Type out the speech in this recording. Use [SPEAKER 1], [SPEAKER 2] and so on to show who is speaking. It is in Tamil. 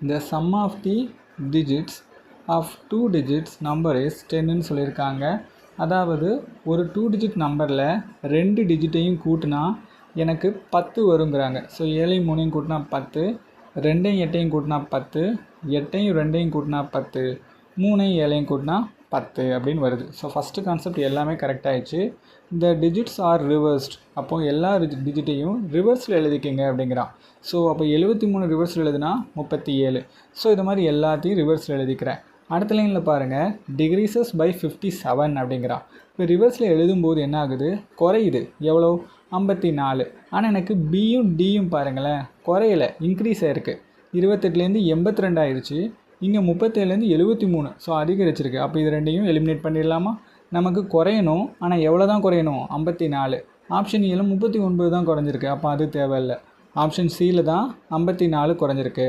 [SPEAKER 1] The sum of the digits of 2 digits number is 10ன்னு சொல்லியிருக்காங்க. அதாவது ஒரு 2 digit நம்பரில் 2 டிஜிட்டையும் கூட்டினா எனக்கு 10 வருங்கிறாங்க. ஸோ 7ஐயும் 3ஐயும் கூட்டினா 10, 2ஐயும் 8ஐயும் கூட்டினா 10, 8ஐயும் 2ஐயும் கூட்டினா 10, 3ஐயும் 7ஐயும் கூட்டினா 10 அப்படின்னு வருது. ஸோ ஃபஸ்ட்டு கான்செப்ட் எல்லாமே கரெக்ட் ஆகிடுச்சு. இந்த டிஜிட்ஸ் ஆர் ரிவர்ஸ்ட், அப்போது எல்லா டிஜிட்டையும் ரிவர்ஸில் எழுதிக்கிங்க அப்படிங்கிறான். ஸோ அப்போ 73 ரிவர்ஸில் எழுதுனா 37. ஸோ இது மாதிரி எல்லாத்தையும் ரிவர்ஸில் எழுதிக்கிறேன். அடுத்த லைனில் பாருங்கள், டிக்ரீசஸ் பை 57 அப்படிங்கிறான். இப்போ ரிவர்ஸில் எழுதும்போது என்ன ஆகுது, குறையுது. எவ்வளோ, 54. ஆனால் எனக்கு பியும் டியும் பாருங்களேன் குறையலை, இன்க்ரீஸ் ஆகிருக்கு. 28லேருந்து 82 ஆயிடுச்சு. இங்கே 37லேருந்து 73. ஸோ அதிகரிச்சிருக்கு. அப்போ இது ரெண்டையும் எலிமினேட் பண்ணிடலாமா? நமக்கு குறையணும், ஆனால் எவ்வளோ தான் குறையணும், 54. ஆப்ஷன் ஏல 39 தான் குறைஞ்சிருக்கு. அப்போ அது தேவையில்லை. ஆப்ஷன் சியில் தான் 54 குறைஞ்சிருக்கு.